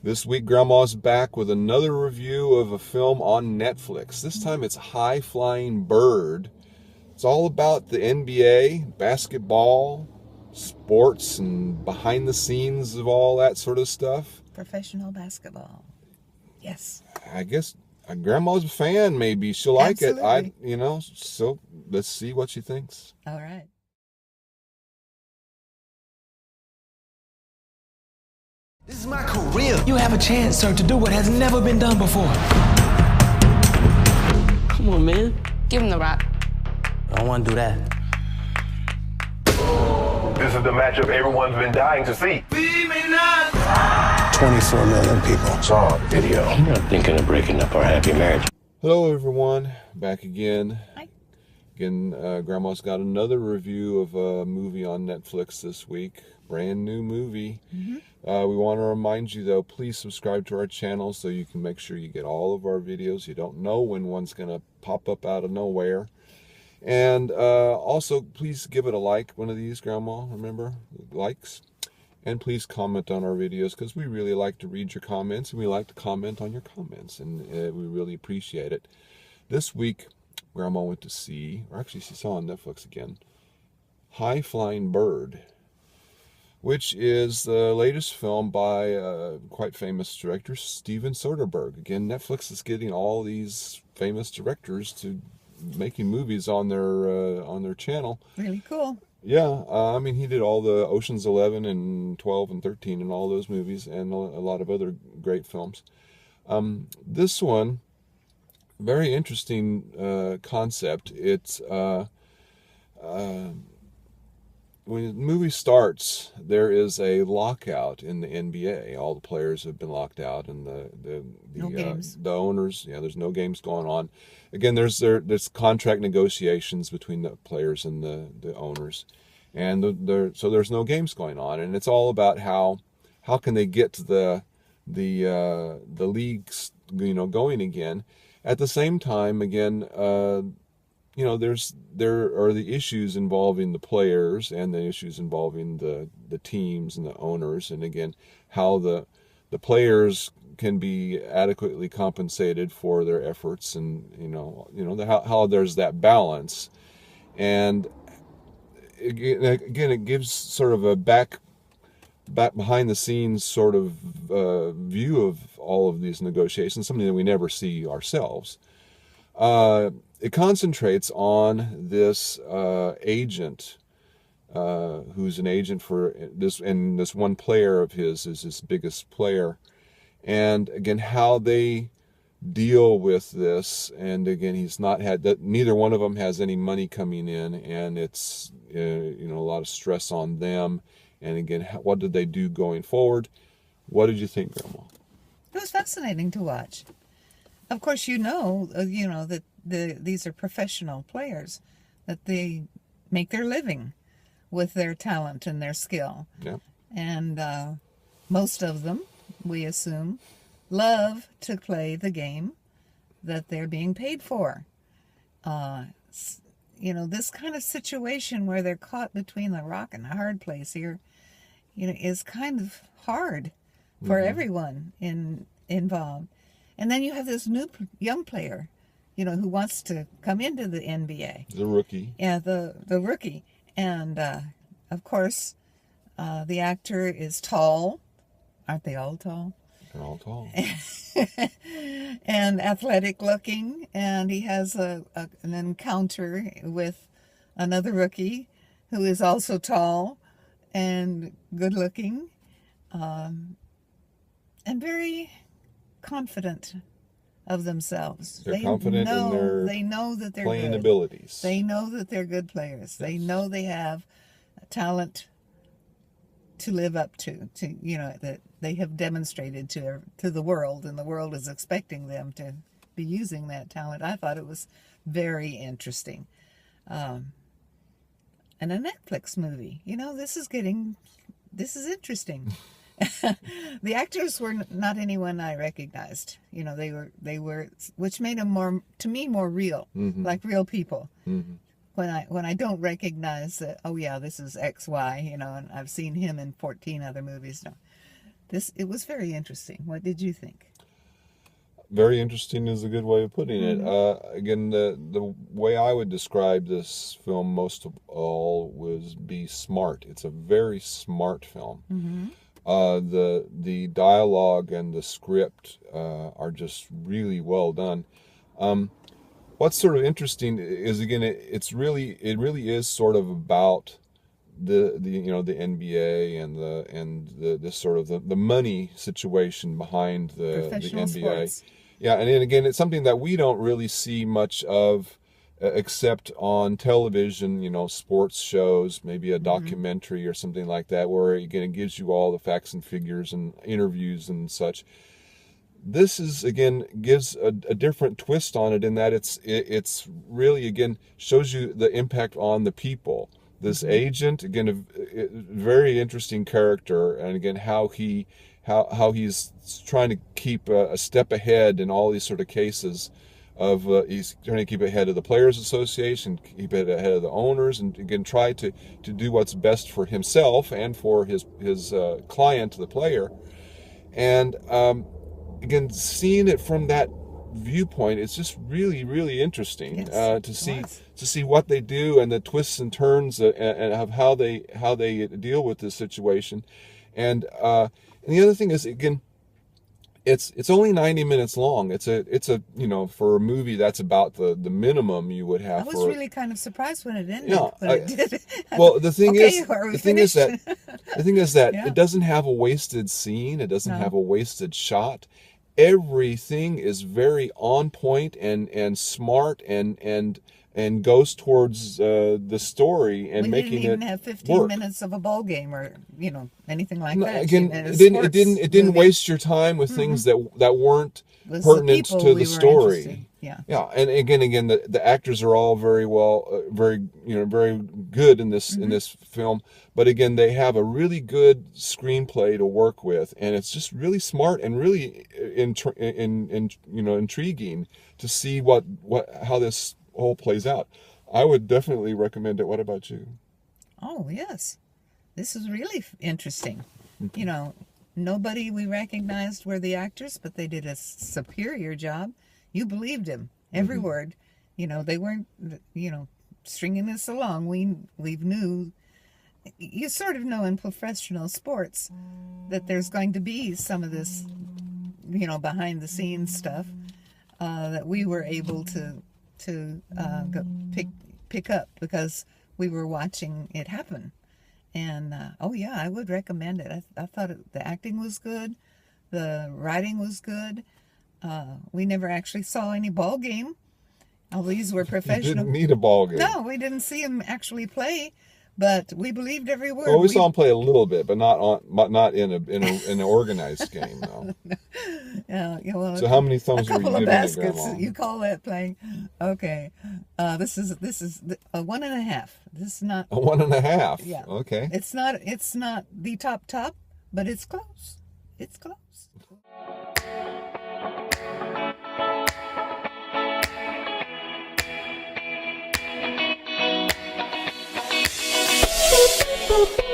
This week, Grandma's back with another review of a film on Netflix. This time it's High Flying Bird. It's all about the NBA, basketball, sports, and behind the scenes of all that sort of stuff. Professional basketball. Yes. I guess Grandma's a fan, maybe. She'll like Absolutely. it. So let's see what she thinks. All right. This is my career. You have a chance, sir, to do what has never been done before. Come on, man. Give him the rock. I don't want to do that. This is the matchup everyone's been dying to see. 24 million people saw the video. I'm not thinking of breaking up our happy marriage. Hello, everyone. Back again. Hi. Again, Grandma's got another review of a movie on Netflix this week. Brand new movie. Mm-hmm. We want to remind you, though, please subscribe to our channel so you can make sure you get all of our videos. You don't know when one's going to pop up out of nowhere. And also, please give it a like, one of these, Grandma, remember? Likes. And please comment on our videos, because we really like to read your comments, and we like to comment on your comments, and we really appreciate it. This week, Grandma went to see, or actually she saw on Netflix again, High Flying Bird, which is the latest film by quite famous director Steven Soderbergh. Again, Netflix is getting all these famous directors to making movies on their channel. Really cool. Yeah, he did all the Ocean's 11 and 12 and 13 and all those movies, and a lot of other great films. This one, very interesting concept. It's when the movie starts, there is a lockout in the NBA. All the players have been locked out, and No games. The owners, there's no games going on. Again, there's contract negotiations between the players and the owners, and so there's no games going on, and it's all about how can they get the leagues going again. At the same time, again, there are the issues involving the players and the issues involving the teams and the owners, and again, how the players can be adequately compensated for their efforts, and how there's that balance. And again, it gives sort of a back behind the scenes sort of view of all of these negotiations, something that we never see ourselves. It concentrates on this agent, who's an agent for this, and this one player of his is his biggest player. And again, how they deal with this. And again, he's not had that. Neither one of them has any money coming in, and it's a lot of stress on them. And again, what did they do going forward? What did you think, Grandma? It was fascinating to watch. Of course, that these are professional players, that they make their living with their talent and their skill. Yeah. And most of them, we assume, love to play the game that they're being paid for. This kind of situation where they're caught between the rock and the hard place here, is kind of hard for everyone involved. And then you have this new young player, who wants to come into the NBA. The rookie. Yeah, the rookie. And, of course, the actor is tall. Aren't they all tall? They're all tall. And athletic looking. And he has an encounter with another rookie who is also tall and good looking. And very confident of themselves. They're confident in their they know that they're playing good. abilities. They know that they're good players. They know they have talent to live up to that they have demonstrated to the world, and the world is expecting them to be using that talent. I thought it was very interesting. And a Netflix movie. This is interesting. The actors were not anyone I recognized. They were, which made them more real, like real people. Mm-hmm. When I don't recognize that, oh yeah, this is X, Y, and I've seen him in 14 other movies. No, It was very interesting. What did you think? Very interesting is a good way of putting it. Again, the way I would describe this film most of all was be smart. It's a very smart film. The dialogue and the script are just really well done. What's sort of interesting is, again, it really is sort of about the NBA and the sort of the money situation behind the Professional NBA. sports. Yeah, and then again, it's something that we don't really see much of, except on television, sports shows, maybe a documentary or something like that, where again it gives you all the facts and figures and interviews and such. This is, again, gives a different twist on it, in that it's really, again, shows you the impact on the people. This agent, again, a very interesting character, and again how he's trying to keep a step ahead in all these sort of cases. He's trying to keep ahead of the Players Association, keep it ahead of the owners, and again try to do what's best for himself and for his client, the player. And again, seeing it from that viewpoint, it's just really, really interesting to see what they do and the twists and turns and of how they deal with this situation. And the other thing is, again, it's only 90 minutes long. It's a for a movie, that's about the minimum you would have. I was really kind of surprised when it ended. Yeah, when it did. Well, the thing Okay, is that Yeah. it doesn't have a wasted scene. It doesn't have a wasted shot. Everything is very on point and smart and goes towards the story and We making didn't even it have 15 work. minutes of a ball game or anything like No, that. again, And a it didn't sports movie. waste your time with things that weren't It was the pertinent people to we the were story. interested in. Yeah. Yeah, and again, the actors are all very well, very good in this film. But again, they have a really good screenplay to work with, and it's just really smart and really intriguing to see how this whole plays out. I would definitely recommend it. What about you? Oh, yes. This is really interesting. Nobody we recognized were the actors, but they did a superior job. You believed him, every word. They weren't, stringing us along. We knew, you sort of know in professional sports that there's going to be some of this, behind the scenes stuff that we were able to go pick up because we were watching it happen. And I would recommend it. I thought the acting was good, the writing was good. We never actually saw any ball game. All these were professional. You didn't need a ball game. No, we didn't see him actually play, but we believed every word. Well, we saw him play a little bit, but not in an organized game, though. Well, So how many thumbs a were you couple of giving it, baskets. Grandma? You call that playing? Okay. This is a 1.5. This is not A 1.5. Yeah. Okay. It's not the top, but it's close. It's close. Boop.